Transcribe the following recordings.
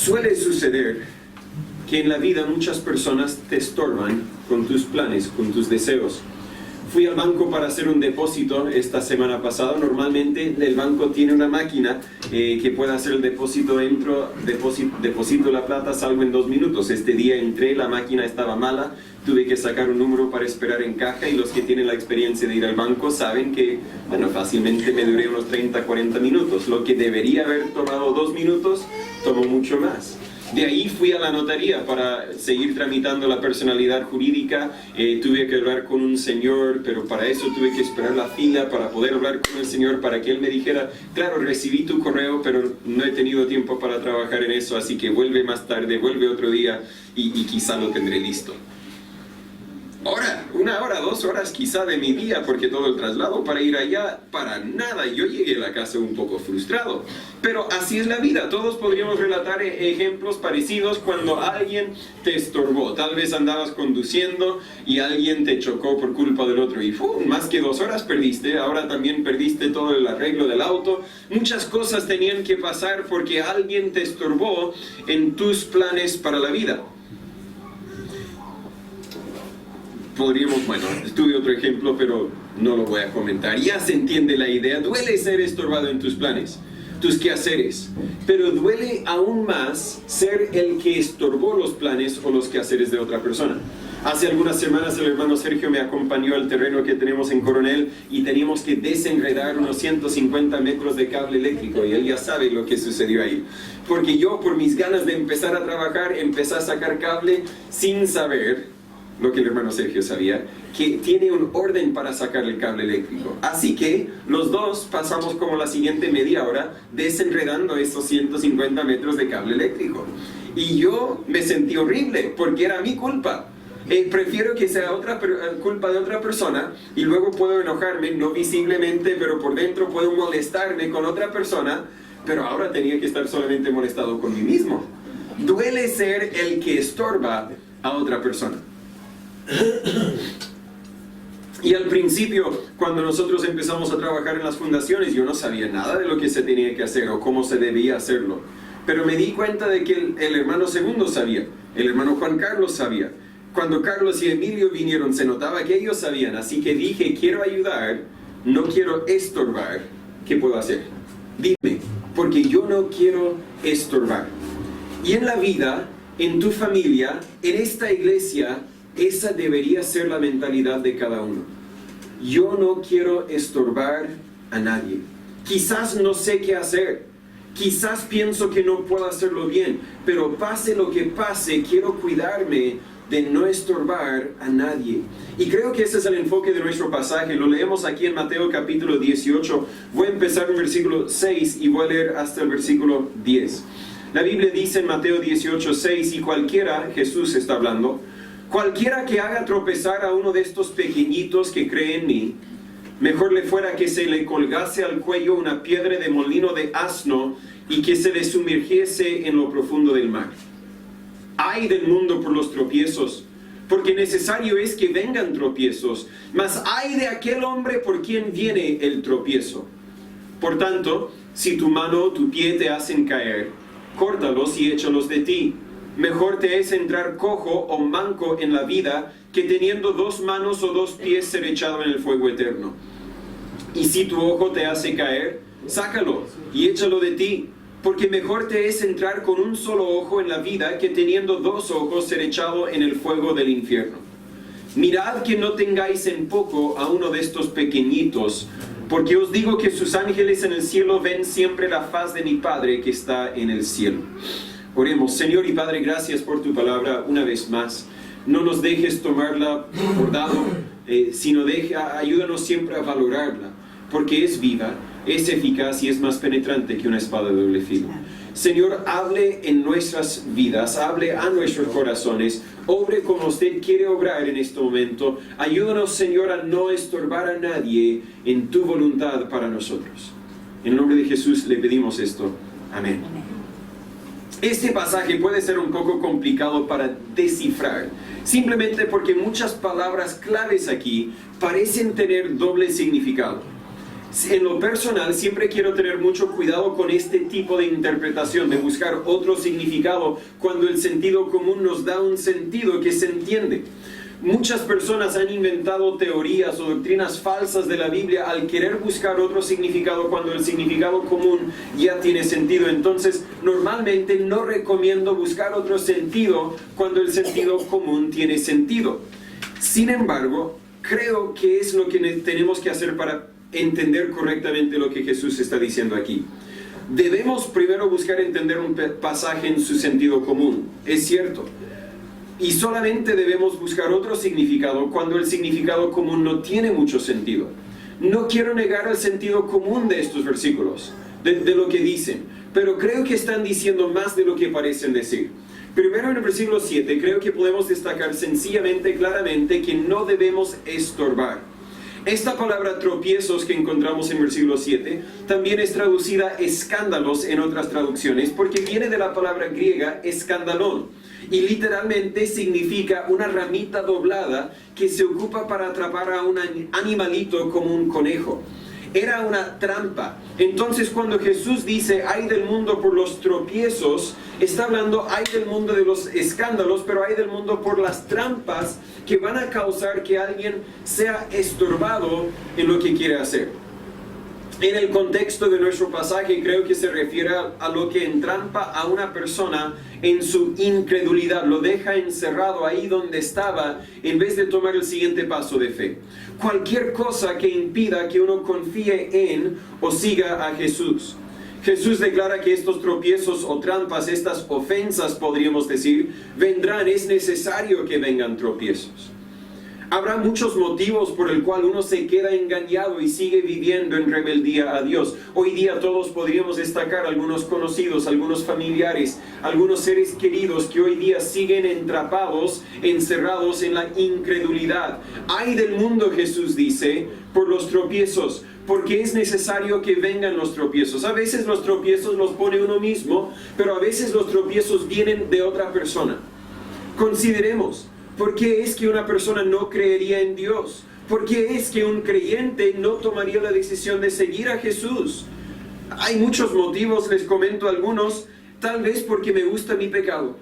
Suele suceder que en la vida muchas personas te estorban con tus planes, con tus deseos. Fui al banco para hacer un depósito esta semana pasada. Normalmente el banco tiene una máquina que puede hacer el depósito. Entro, deposito la plata, salgo en 2 minutos. Este día entré, la máquina estaba mala, tuve que sacar un número para esperar en caja, y los que tienen la experiencia de ir al banco saben que, bueno, fácilmente me duré unos 30, 40 minutos. Lo que debería haber tomado 2 minutos, tomó mucho más. De ahí fui a la notaría para seguir tramitando la personalidad jurídica. Tuve que hablar con un señor, pero para eso tuve que esperar la fila para poder hablar con el señor, para que él me dijera, claro, recibí tu correo, pero no he tenido tiempo para trabajar en eso, así que vuelve más tarde, vuelve otro día y quizá lo tendré listo. 1 hora, 2 horas quizá de mi día, porque todo el traslado para ir allá, para nada. Yo llegué a la casa un poco frustrado, pero así es la vida. Todos podríamos relatar ejemplos parecidos cuando alguien te estorbó. Tal vez andabas conduciendo y alguien te chocó por culpa del otro y más que 2 horas perdiste. Ahora también perdiste todo el arreglo del auto. Muchas cosas tenían que pasar porque alguien te estorbó en tus planes para la vida. Tuve otro ejemplo, pero no lo voy a comentar. Ya se entiende la idea. Duele ser estorbado en tus planes, tus quehaceres, pero duele aún más ser el que estorbó los planes o los quehaceres de otra persona. Hace algunas semanas el hermano Sergio me acompañó al terreno que tenemos en Coronel y teníamos que desenredar unos 150 metros de cable eléctrico, y él ya sabe lo que sucedió ahí. Porque yo, por mis ganas de empezar a trabajar, empecé a sacar cable sin saber lo que el hermano Sergio sabía, que tiene un orden para sacar el cable eléctrico. Así que los dos pasamos como la siguiente media hora desenredando esos 150 metros de cable eléctrico. Y yo me sentí horrible, porque era mi culpa. Prefiero que sea culpa de otra persona, y luego puedo enojarme, no visiblemente, pero por dentro puedo molestarme con otra persona, pero ahora tenía que estar solamente molestado con mí mismo. Duele ser el que estorba a otra persona. Y al principio, cuando nosotros empezamos a trabajar en las fundaciones, yo no sabía nada de lo que se tenía que hacer o cómo se debía hacerlo, pero me di cuenta de que el hermano Segundo sabía, el hermano Juan Carlos sabía. Cuando Carlos y Emilio vinieron, se notaba que ellos sabían, así que dije, quiero ayudar, no quiero estorbar. ¿Qué puedo hacer? Dime, porque yo no quiero estorbar. Y en la vida, en tu familia, en esta iglesia, esa debería ser la mentalidad de cada uno. Yo no quiero estorbar a nadie. Quizás no sé qué hacer. Quizás pienso que no puedo hacerlo bien. Pero pase lo que pase, quiero cuidarme de no estorbar a nadie. Y creo que ese es el enfoque de nuestro pasaje. Lo leemos aquí en Mateo capítulo 18. Voy a empezar en versículo 6 y voy a leer hasta el versículo 10. La Biblia dice en Mateo 18, 6, y cualquiera, Jesús está hablando, cualquiera que haga tropezar a uno de estos pequeñitos que cree en mí, mejor le fuera que se le colgase al cuello una piedra de molino de asno y que se le sumergiese en lo profundo del mar. Ay del mundo por los tropiezos, porque necesario es que vengan tropiezos, mas ay de aquel hombre por quien viene el tropiezo. Por tanto, si tu mano o tu pie te hacen caer, córtalos y échalos de ti. Mejor te es entrar cojo o manco en la vida, que teniendo 2 manos o 2 pies ser echado en el fuego eterno. Y si tu ojo te hace caer, sácalo y échalo de ti, porque mejor te es entrar con un solo ojo en la vida, que teniendo 2 ojos ser echado en el fuego del infierno. Mirad que no tengáis en poco a uno de estos pequeñitos, porque os digo que sus ángeles en el cielo ven siempre la faz de mi Padre que está en el cielo. Oremos. Señor y Padre, gracias por tu palabra una vez más. No nos dejes tomarla por dado, sino ayúdanos siempre a valorarla, porque es viva, es eficaz y es más penetrante que una espada de doble filo. Señor, hable en nuestras vidas, hable a nuestros corazones, obre como usted quiere obrar en este momento. Ayúdanos, Señor, a no estorbar a nadie en tu voluntad para nosotros. En el nombre de Jesús le pedimos esto. Amén. Este pasaje puede ser un poco complicado para descifrar, simplemente porque muchas palabras claves aquí parecen tener doble significado. En lo personal, siempre quiero tener mucho cuidado con este tipo de interpretación, de buscar otro significado cuando el sentido común nos da un sentido que se entiende. Muchas personas han inventado teorías o doctrinas falsas de la Biblia al querer buscar otro significado cuando el significado común ya tiene sentido. Entonces, normalmente no recomiendo buscar otro sentido cuando el sentido común tiene sentido. Sin embargo, creo que es lo que tenemos que hacer para entender correctamente lo que Jesús está diciendo aquí. Debemos primero buscar entender un pasaje en su sentido común, es cierto. Y solamente debemos buscar otro significado cuando el significado común no tiene mucho sentido. No quiero negar el sentido común de estos versículos, de lo que dicen, pero creo que están diciendo más de lo que parecen decir. Primero, en el versículo 7, creo que podemos destacar sencillamente, claramente, que no debemos estorbar. Esta palabra tropiezos que encontramos en versículo 7 también es traducida escándalos en otras traducciones, porque viene de la palabra griega escandalón. Y literalmente significa una ramita doblada que se ocupa para atrapar a un animalito como un conejo. Era una trampa. Entonces, cuando Jesús dice ay del mundo por los tropiezos, está hablando ay del mundo de los escándalos, pero ay del mundo por las trampas que van a causar que alguien sea estorbado en lo que quiere hacer. En el contexto de nuestro pasaje, creo que se refiere a lo que entrampa a una persona en su incredulidad, lo deja encerrado ahí donde estaba en vez de tomar el siguiente paso de fe. Cualquier cosa que impida que uno confíe en o siga a Jesús. Jesús declara que estos tropiezos o trampas, estas ofensas, podríamos decir, vendrán, es necesario que vengan tropiezos. Habrá muchos motivos por el cual uno se queda engañado y sigue viviendo en rebeldía a Dios. Hoy día todos podríamos destacar algunos conocidos, algunos familiares, algunos seres queridos que hoy día siguen entrapados, encerrados en la incredulidad. Ay del mundo, Jesús dice, por los tropiezos, porque es necesario que vengan los tropiezos. A veces los tropiezos los pone uno mismo, pero a veces los tropiezos vienen de otra persona. Consideremos. ¿Por qué es que una persona no creería en Dios? ¿Por qué es que un creyente no tomaría la decisión de seguir a Jesús? Hay muchos motivos, les comento algunos. Tal vez porque me gusta mi pecado.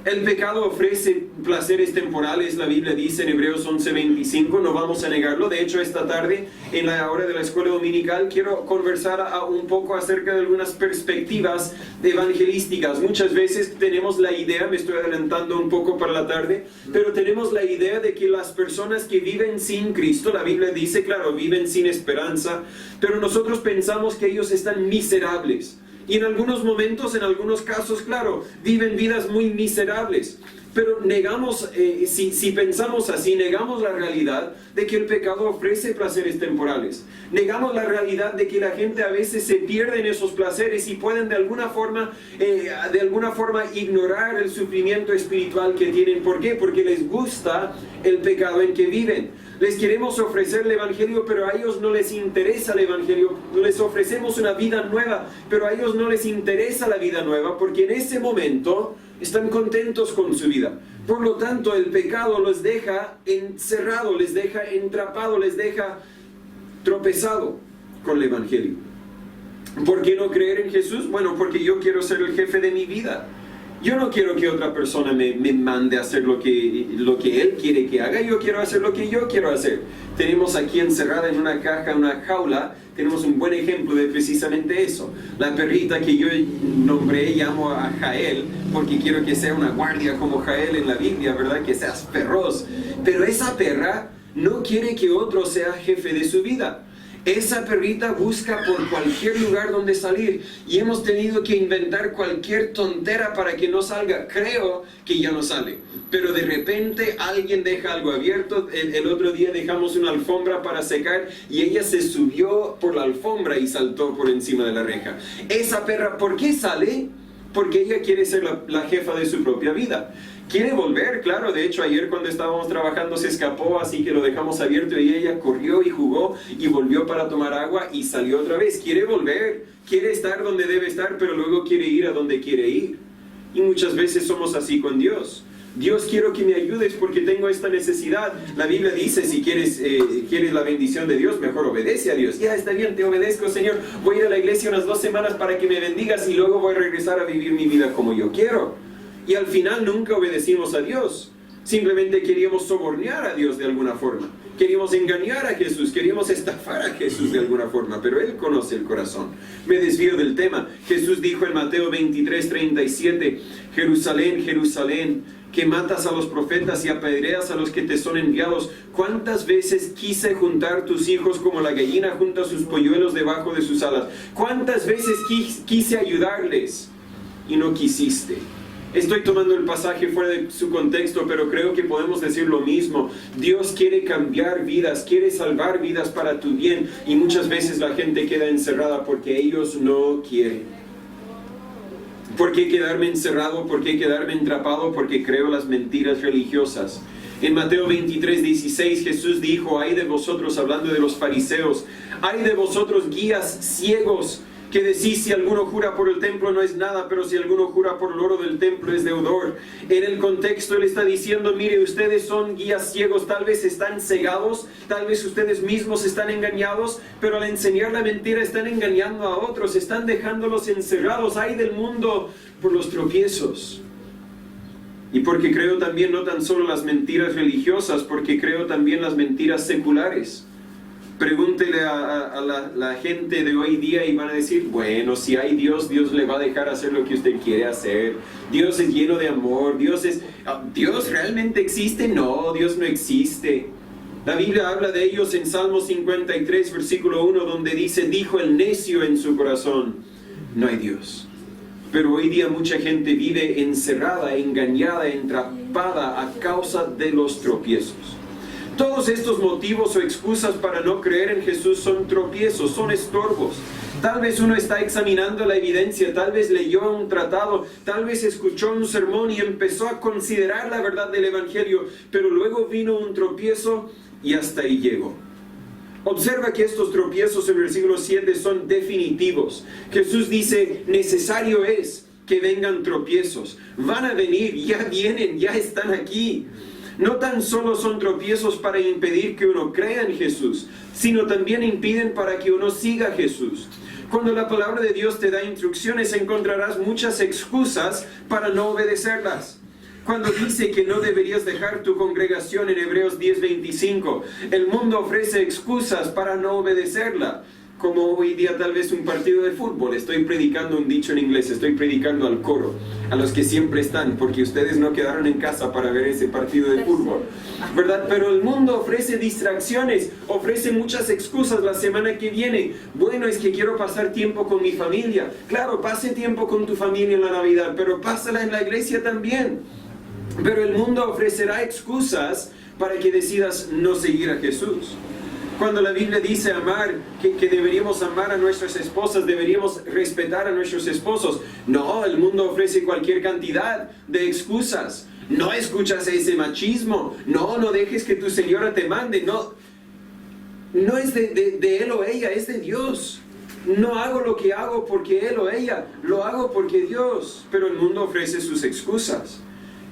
El pecado ofrece placeres temporales, la Biblia dice en Hebreos 11:25, no vamos a negarlo. De hecho, esta tarde, en la hora de la escuela dominical, quiero conversar un poco acerca de algunas perspectivas evangelísticas. Muchas veces tenemos la idea, me estoy adelantando un poco para la tarde, pero tenemos la idea de que las personas que viven sin Cristo, la Biblia dice, claro, viven sin esperanza, pero nosotros pensamos que ellos están miserables. Y en algunos momentos, en algunos casos, claro, viven vidas muy miserables. Pero negamos, si pensamos así, negamos la realidad de que el pecado ofrece placeres temporales. Negamos la realidad de que la gente a veces se pierde en esos placeres y pueden de alguna forma ignorar el sufrimiento espiritual que tienen. ¿Por qué? Porque les gusta el pecado en que viven. Les queremos ofrecer el Evangelio, pero a ellos no les interesa el Evangelio. Les ofrecemos una vida nueva, pero a ellos no les interesa la vida nueva, porque en ese momento están contentos con su vida. Por lo tanto, el pecado los deja encerrado, les deja entrapado, les deja tropezado con el Evangelio. ¿Por qué no creer en Jesús? Bueno, porque yo quiero ser el jefe de mi vida. Yo no quiero que otra persona me mande a hacer lo que Él quiere que haga. Yo quiero hacer lo que yo quiero hacer. Tenemos aquí encerrada en una caja, una jaula, tenemos un buen ejemplo de precisamente eso. La perrita que yo nombré, llamo a Jael, porque quiero que sea una guardia como Jael en la Biblia, ¿verdad? Que seas feroz. Pero esa perra no quiere que otro sea jefe de su vida. Esa perrita busca por cualquier lugar donde salir y hemos tenido que inventar cualquier tontera para que no salga. Creo que ya no sale, pero de repente alguien deja algo abierto. El otro día dejamos una alfombra para secar y ella se subió por la alfombra y saltó por encima de la reja. Esa perra, ¿por qué sale? Porque ella quiere ser la jefa de su propia vida. Quiere volver, claro. De hecho, ayer cuando estábamos trabajando se escapó, así que lo dejamos abierto y ella corrió y jugó y volvió para tomar agua y salió otra vez. Quiere volver, quiere estar donde debe estar, pero luego quiere ir a donde quiere ir. Y muchas veces somos así con Dios. Dios, quiero que me ayudes porque tengo esta necesidad. La Biblia dice, si quieres la bendición de Dios, mejor obedece a Dios. Ya, está bien, te obedezco, Señor. Voy a ir a la iglesia unas 2 semanas para que me bendigas y luego voy a regresar a vivir mi vida como yo quiero. Y al final nunca obedecimos a Dios. Simplemente queríamos sobornar a Dios de alguna forma. Queríamos engañar a Jesús, queríamos estafar a Jesús de alguna forma, pero Él conoce el corazón. Me desvío del tema. Jesús dijo en Mateo 23:37, Jerusalén, Jerusalén, que matas a los profetas y apedreas a los que te son enviados. ¿Cuántas veces quise juntar tus hijos como la gallina junta sus polluelos debajo de sus alas? ¿Cuántas veces quise ayudarles y no quisiste? Estoy tomando el pasaje fuera de su contexto, pero creo que podemos decir lo mismo. Dios quiere cambiar vidas, quiere salvar vidas para tu bien, y muchas veces la gente queda encerrada porque ellos no quieren. ¿Por qué quedarme encerrado? ¿Por qué quedarme atrapado? Porque creo las mentiras religiosas. En Mateo 23:16 Jesús dijo, ay de vosotros, hablando de los fariseos, ay de vosotros guías ciegos, que decís, si alguno jura por el templo no es nada, pero si alguno jura por el oro del templo es deudor. En el contexto Él está diciendo, mire, ustedes son guías ciegos, tal vez están cegados, tal vez ustedes mismos están engañados, pero al enseñar la mentira están engañando a otros, están dejándolos encerrados. Ay del mundo por los tropiezos. Y porque creo también no tan solo las mentiras religiosas, porque creo también las mentiras seculares. Pregúntele a la gente de hoy día y van a decir, bueno, si hay Dios, Dios le va a dejar hacer lo que usted quiere hacer. Dios es lleno de amor. ¿Dios realmente existe? No, Dios no existe. La Biblia habla de ellos en Salmo 53, versículo 1, donde dice, dijo el necio en su corazón, no hay Dios. Pero hoy día mucha gente vive encerrada, engañada, atrapada a causa de los tropiezos. Todos estos motivos o excusas para no creer en Jesús son tropiezos, son estorbos. Tal vez uno está examinando la evidencia, tal vez leyó un tratado, tal vez escuchó un sermón y empezó a considerar la verdad del Evangelio, pero luego vino un tropiezo y hasta ahí llegó. Observa que estos tropiezos en el versículo 7 son definitivos. Jesús dice, necesario es que vengan tropiezos. Van a venir, ya vienen, ya están aquí. No tan solo son tropiezos para impedir que uno crea en Jesús, sino también impiden para que uno siga a Jesús. Cuando la palabra de Dios te da instrucciones, encontrarás muchas excusas para no obedecerlas. Cuando dice que no deberías dejar tu congregación en Hebreos 10:25, el mundo ofrece excusas para no obedecerla. Como hoy día tal vez un partido de fútbol, estoy predicando un dicho en inglés, estoy predicando al coro, a los que siempre están, porque ustedes no quedaron en casa para ver ese partido de fútbol, ¿verdad? Pero el mundo ofrece distracciones, ofrece muchas excusas la semana que viene. Bueno, es que quiero pasar tiempo con mi familia. Claro, pase tiempo con tu familia en la Navidad, pero pásala en la iglesia también. Pero el mundo ofrecerá excusas para que decidas no seguir a Jesús. Cuando la Biblia dice amar, que deberíamos amar a nuestras esposas, deberíamos respetar a nuestros esposos. No, el mundo ofrece cualquier cantidad de excusas. No escuchas ese machismo. No dejes que tu señora te mande. No es de él o ella, es de Dios. No hago lo que hago porque él o ella, lo hago porque Dios. Pero el mundo ofrece sus excusas.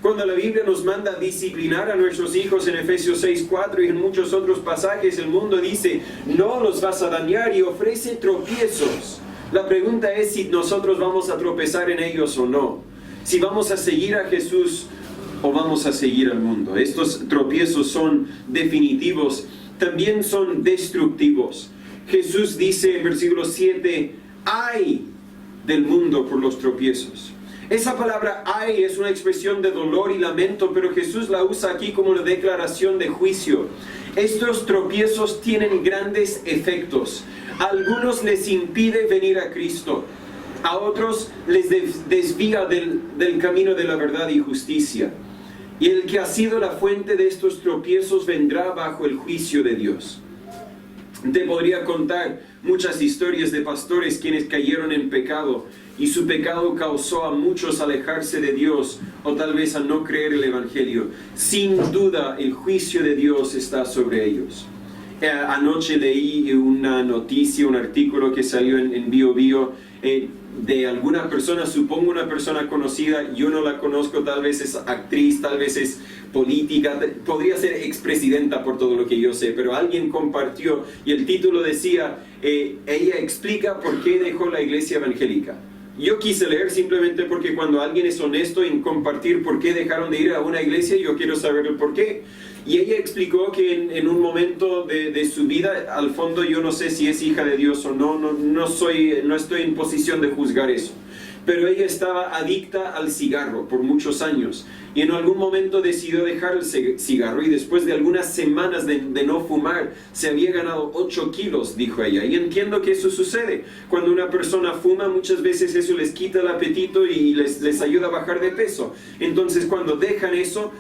Cuando la Biblia nos manda a disciplinar a nuestros hijos en Efesios 6:4 y en muchos otros pasajes, el mundo dice, no los vas a dañar, y ofrece tropiezos. La pregunta es si nosotros vamos a tropezar en ellos o no. Si vamos a seguir a Jesús o vamos a seguir al mundo. Estos tropiezos son definitivos, también son destructivos. Jesús dice en versículo 7, ¡ay del mundo por los tropiezos! Esa palabra ay es una expresión de dolor y lamento, pero Jesús la usa aquí como una declaración de juicio. Estos tropiezos tienen grandes efectos. A algunos les impide venir a Cristo. A otros les desvía del camino de la verdad y justicia. Y el que ha sido la fuente de estos tropiezos vendrá bajo el juicio de Dios. Te podría contar muchas historias de pastores quienes cayeron en pecado y su pecado causó a muchos alejarse de Dios o tal vez a no creer el Evangelio. Sin duda el juicio de Dios está sobre ellos. Anoche leí una noticia, un artículo que salió en Bio Bio. de alguna persona, supongo una persona conocida, yo no la conozco, tal vez es actriz, tal vez es política, podría ser expresidenta por todo lo que yo sé, pero alguien compartió y el título decía, ella explica por qué dejó la iglesia evangélica. Yo quise leer simplemente porque cuando alguien es honesto en compartir por qué dejaron de ir a una iglesia, yo quiero saber el por qué. Y ella explicó que en un momento de su vida, al fondo yo no sé si es hija de Dios o no, no estoy en posición de juzgar eso. Pero ella estaba adicta al cigarro por muchos años y en algún momento decidió dejar el cigarro y después de algunas semanas de no fumar se había ganado 8 kilos, dijo ella. Y entiendo que eso sucede. Cuando una persona fuma, muchas veces eso les quita el apetito y les ayuda a bajar de peso. Entonces cuando dejan eso,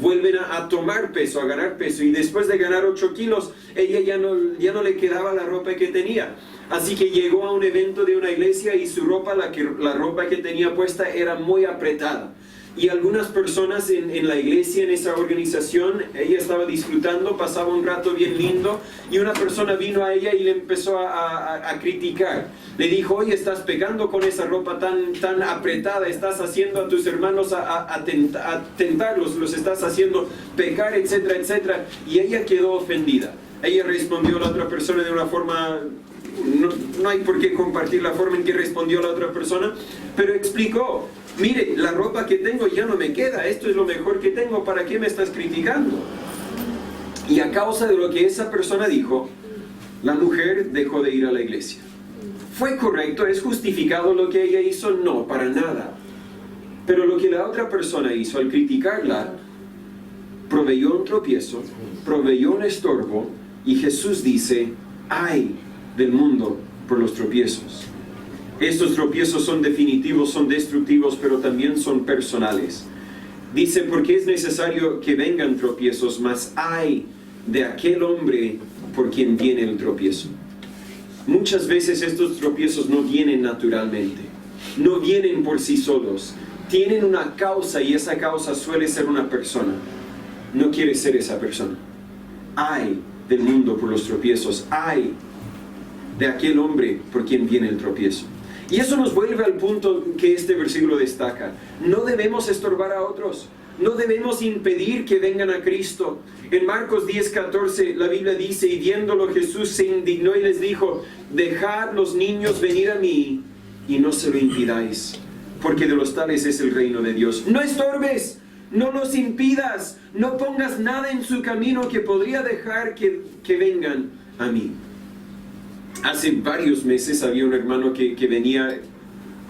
vuelven a tomar peso, a ganar peso. Y después de ganar 8 kilos, ella ya no le quedaba la ropa que tenía. Así que llegó a un evento de una iglesia y su ropa, la ropa que tenía puesta era muy apretada. Y algunas personas en la iglesia, en esa organización, ella estaba disfrutando, pasaba un rato bien lindo y una persona vino a ella y le empezó a criticar. Le dijo, oye, estás pecando con esa ropa tan apretada, estás haciendo a tus hermanos a tentarlos, los estás haciendo pecar, etcétera, etcétera. Y ella quedó ofendida. Ella respondió a la otra persona de una forma... No hay por qué compartir la forma en que respondió la otra persona, pero explicó, mire, la ropa que tengo ya no me queda, esto es lo mejor que tengo, ¿para qué me estás criticando? Y a causa de lo que esa persona dijo, la mujer dejó de ir a la iglesia. ¿Fue correcto? ¿Es justificado lo que ella hizo? No, para nada. Pero lo que la otra persona hizo al criticarla, proveyó un tropiezo, proveyó un estorbo, y Jesús dice, ¡ay del mundo por los tropiezos! Estos tropiezos son definitivos, son destructivos, pero también son personales. Dice, porque es necesario que vengan tropiezos, mas ay de aquel hombre por quien viene el tropiezo. Muchas veces estos tropiezos no vienen naturalmente, no vienen por sí solos, tienen una causa y esa causa suele ser una persona. No quieres ser esa persona. Ay del mundo por los tropiezos, ay de aquel hombre por quien viene el tropiezo. Y eso nos vuelve al punto que este versículo destaca. No debemos estorbar a otros, no debemos impedir que vengan a Cristo. En Marcos 10:14 la Biblia dice, y viéndolo Jesús se indignó y les dijo, dejad los niños venir a mí y no se lo impidáis, porque de los tales es el reino de Dios. No estorbes, no los impidas, no pongas nada en su camino que podría dejar que vengan a mí. Hace varios meses había un hermano que venía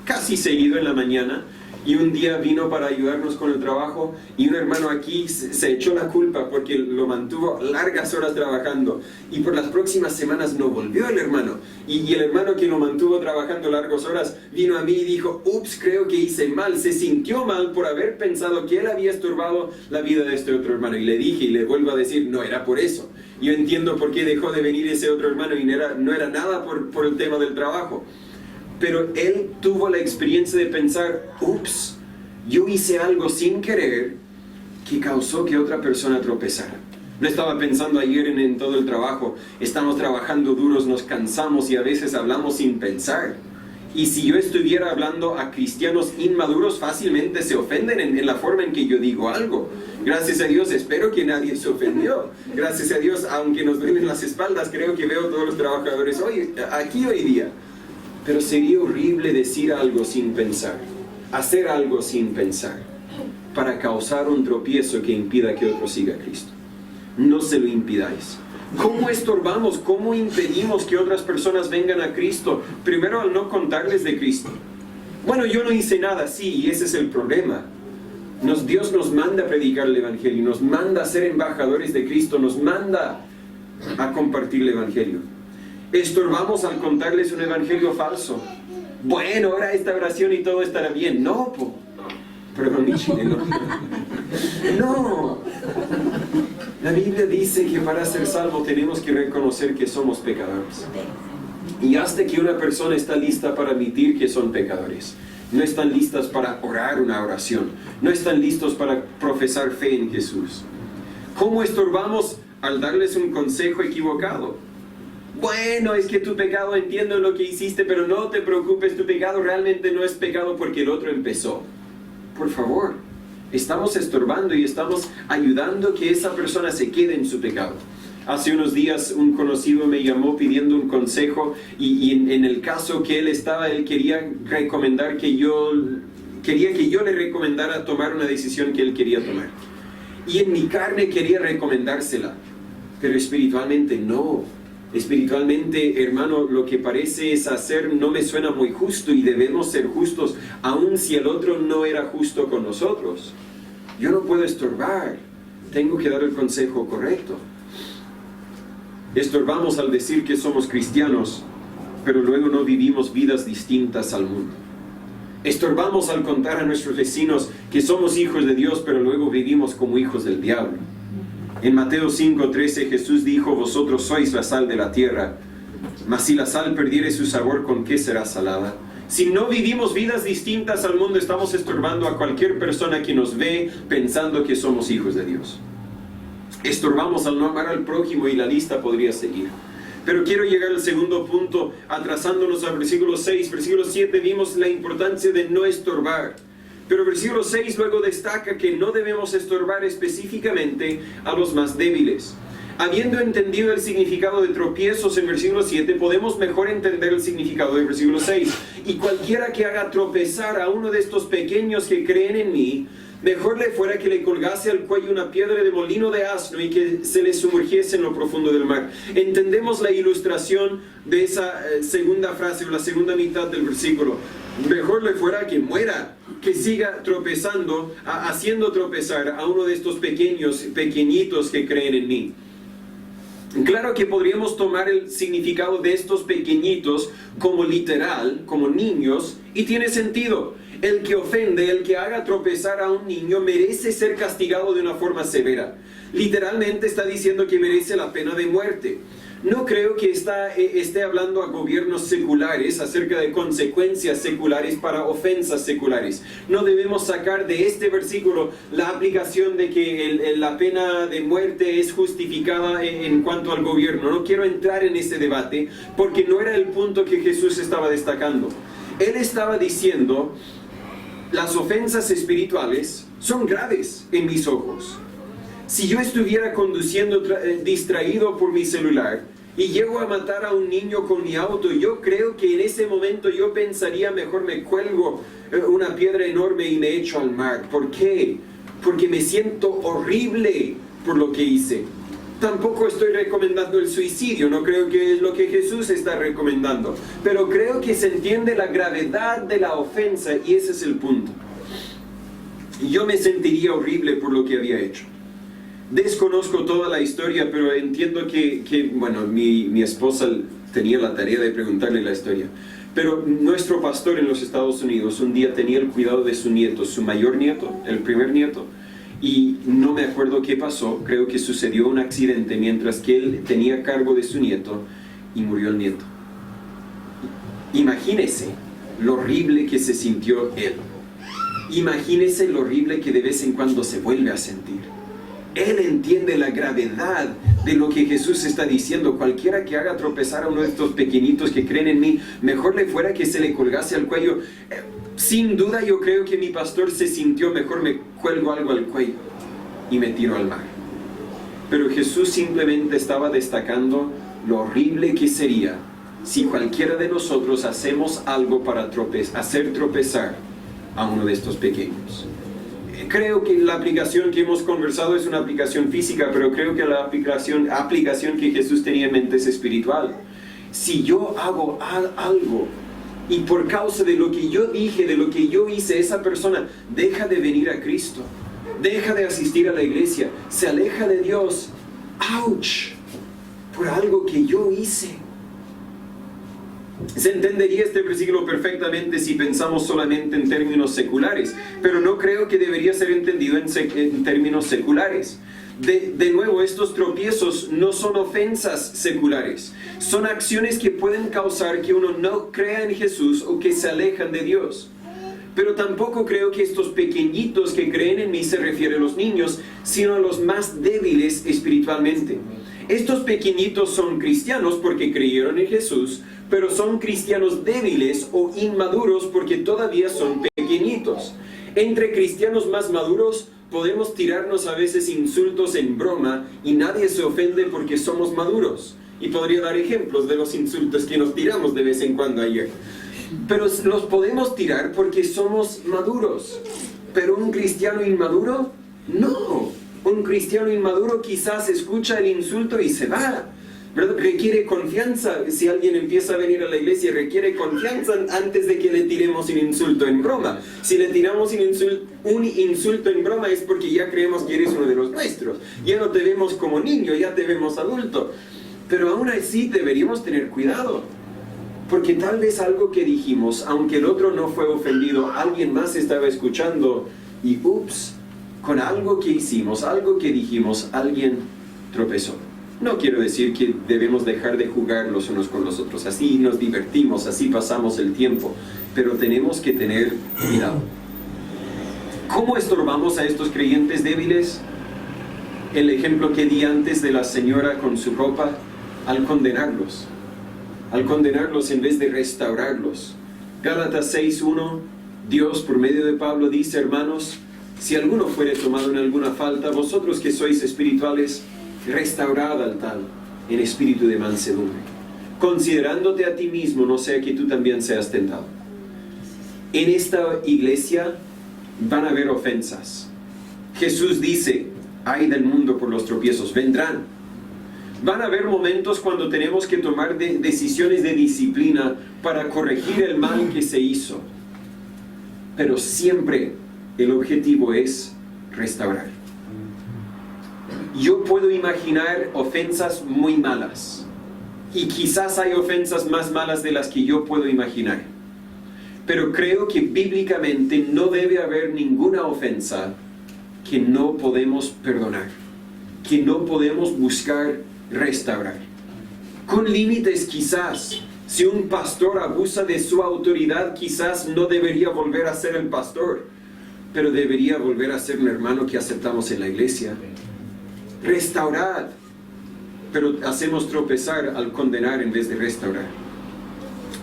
casi seguido en la mañana y un día vino para ayudarnos con el trabajo y un hermano aquí se echó la culpa porque lo mantuvo largas horas trabajando y por las próximas semanas no volvió el hermano y el hermano que lo mantuvo trabajando largas horas vino a mí y dijo, ups, creo que hice mal, se sintió mal por haber pensado que él había estorbado la vida de este otro hermano y le dije y le vuelvo a decir, no era por eso. Yo entiendo por qué dejó de venir ese otro hermano y no era nada por el tema del trabajo. Pero él tuvo la experiencia de pensar, ups, yo hice algo sin querer que causó que otra persona tropezara. No estaba pensando ayer en todo el trabajo, estamos trabajando duros, nos cansamos y a veces hablamos sin pensar. Y si yo estuviera hablando a cristianos inmaduros, fácilmente se ofenden en la forma en que yo digo algo. Gracias a Dios, espero que nadie se ofendió. Gracias a Dios, aunque nos duelen las espaldas, creo que veo a todos los trabajadores aquí hoy día. Pero sería horrible decir algo sin pensar, hacer algo sin pensar, para causar un tropiezo que impida que otro siga a Cristo. No se lo impidáis. ¿Cómo estorbamos? ¿Cómo impedimos que otras personas vengan a Cristo? Primero, al no contarles de Cristo. Bueno, yo no hice nada, sí, y ese es el problema. Dios nos manda a predicar el Evangelio, nos manda a ser embajadores de Cristo, nos manda a compartir el Evangelio. Estorbamos al contarles un evangelio falso. Bueno, ahora esta oración y todo estará bien. No, perdón mi chileno. No. La Biblia dice que para ser salvo tenemos que reconocer que somos pecadores. Y hasta que una persona está lista para admitir que son pecadores, no están listas para orar una oración, no están listos para profesar fe en Jesús. ¿Cómo estorbamos al darles un consejo equivocado? bueno, es que tu pecado, entiendo lo que hiciste, pero no te preocupes, tu pecado realmente no es pecado porque el otro empezó. Por favor, estamos estorbando y estamos ayudando que esa persona se quede en su pecado. Hace unos días un conocido me llamó pidiendo un consejo y en el caso que él estaba, él quería recomendar quería que yo le recomendara tomar una decisión que él quería tomar. Y en mi carne quería recomendársela, pero espiritualmente no. Espiritualmente, hermano, lo que parece es hacer no me suena muy justo y debemos ser justos, aun si el otro no era justo con nosotros. Yo no puedo estorbar, tengo que dar el consejo correcto. Estorbamos al decir que somos cristianos, pero luego no vivimos vidas distintas al mundo. Estorbamos al contar a nuestros vecinos que somos hijos de Dios, pero luego vivimos como hijos del diablo. En Mateo 5:13 Jesús dijo: vosotros sois la sal de la tierra, mas si la sal perdiere su sabor, ¿con qué será salada? Si no vivimos vidas distintas al mundo, estamos estorbando a cualquier persona que nos ve pensando que somos hijos de Dios. Estorbamos al no amar al prójimo y la lista podría seguir. Pero quiero llegar al segundo punto, atrasándonos al versículo 6. Versículo 7 vimos la importancia de no estorbar. Pero versículo 6 luego destaca que no debemos estorbar específicamente a los más débiles. Habiendo entendido el significado de tropiezos en versículo 7, podemos mejor entender el significado del versículo 6. Y cualquiera que haga tropezar a uno de estos pequeños que creen en mí, mejor le fuera que le colgase al cuello una piedra de molino de asno y que se le sumergiese en lo profundo del mar. Entendemos la ilustración de esa segunda frase o la segunda mitad del versículo. Mejor le fuera que muera, que siga tropezando, haciendo tropezar a uno de estos pequeñitos que creen en mí. Claro que podríamos tomar el significado de estos pequeñitos como literal, como niños, y tiene sentido. El que ofende, el que haga tropezar a un niño, merece ser castigado de una forma severa. Literalmente está diciendo que merece la pena de muerte. No creo que esté hablando a gobiernos seculares acerca de consecuencias seculares para ofensas seculares. No debemos sacar de este versículo la aplicación de que la pena de muerte es justificada en cuanto al gobierno. No quiero entrar en ese debate porque no era el punto que Jesús estaba destacando. Él estaba diciendo: las ofensas espirituales son graves en mis ojos. Si yo estuviera conduciendo distraído por mi celular y llego a matar a un niño con mi auto, yo creo que en ese momento yo pensaría: mejor me cuelgo una piedra enorme y me echo al mar. ¿Por qué? Porque me siento horrible por lo que hice. Tampoco estoy recomendando el suicidio, no creo que es lo que Jesús está recomendando, pero creo que se entiende la gravedad de la ofensa y ese es el punto. Yo me sentiría horrible por lo que había hecho. Desconozco toda la historia, pero entiendo que mi esposa tenía la tarea de preguntarle la historia. Pero nuestro pastor en los Estados Unidos un día tenía el cuidado de su nieto, su mayor nieto, el primer nieto, y no me acuerdo qué pasó. Creo que sucedió un accidente mientras que él tenía cargo de su nieto y murió el nieto. Imagínese lo horrible que se sintió él. Imagínese lo horrible que de vez en cuando se vuelve a sentir. Él entiende la gravedad de lo que Jesús está diciendo. Cualquiera que haga tropezar a uno de estos pequeñitos que creen en mí, mejor le fuera que se le colgase al cuello. Sin duda yo creo que mi pastor se sintió: mejor me cuelgo algo al cuello y me tiro al mar. Pero Jesús simplemente estaba destacando lo horrible que sería si cualquiera de nosotros hacemos algo para hacer tropezar a uno de estos pequeños. Creo que la aplicación que hemos conversado es una aplicación física, pero creo que la aplicación que Jesús tenía en mente es espiritual. Si yo hago algo y por causa de lo que yo dije, de lo que yo hice, esa persona deja de venir a Cristo, deja de asistir a la iglesia, se aleja de Dios, ¡ouch!, por algo que yo hice. Se entendería este versículo perfectamente si pensamos solamente en términos seculares, pero no creo que debería ser entendido en términos seculares. De nuevo, estos tropiezos no son ofensas seculares, son acciones que pueden causar que uno no crea en Jesús o que se alejan de Dios. Pero tampoco creo que estos pequeñitos que creen en mí se refiere a los niños, sino a los más débiles espiritualmente. Estos pequeñitos son cristianos porque creyeron en Jesús, pero son cristianos débiles o inmaduros porque todavía son pequeñitos. Entre cristianos más maduros podemos tirarnos a veces insultos en broma y nadie se ofende porque somos maduros. Y podría dar ejemplos de los insultos que nos tiramos de vez en cuando ayer. Pero los podemos tirar porque somos maduros. Pero un cristiano inmaduro, no. Un cristiano inmaduro quizás escucha el insulto y se va. ¿Verdad? Requiere confianza. Si alguien empieza a venir a la iglesia, requiere confianza antes de que le tiremos un insulto en broma. Si le tiramos un insulto en broma es porque ya creemos que eres uno de los nuestros. Ya no te vemos como niño, ya te vemos adulto. Pero aún así deberíamos tener cuidado. Porque tal vez algo que dijimos, aunque el otro no fue ofendido, alguien más estaba escuchando y ups, con algo que hicimos, algo que dijimos, alguien tropezó. No quiero decir que debemos dejar de jugar los unos con los otros, así nos divertimos, así pasamos el tiempo, pero tenemos que tener cuidado. ¿Cómo estorbamos a estos creyentes débiles? El ejemplo que di antes de la señora con su ropa, al condenarlos en vez de restaurarlos. Gálatas 6:1, Dios por medio de Pablo dice: hermanos, si alguno fuere tomado en alguna falta, vosotros que sois espirituales, restaurad al tal en espíritu de mansedumbre, considerándote a ti mismo, no sea que tú también seas tentado. En esta iglesia van a haber ofensas. Jesús dice: ay del mundo por los tropiezos, vendrán. Van a haber momentos cuando tenemos que tomar decisiones de disciplina para corregir el mal que se hizo. Pero siempre el objetivo es restaurar. Yo puedo imaginar ofensas muy malas. Y quizás hay ofensas más malas de las que yo puedo imaginar. Pero creo que bíblicamente no debe haber ninguna ofensa que no podemos perdonar, que no podemos buscar restaurar. Con límites quizás. Si un pastor abusa de su autoridad, quizás no debería volver a ser el pastor, pero debería volver a ser un hermano que aceptamos en la iglesia. Restaurad, pero hacemos tropezar al condenar en vez de restaurar.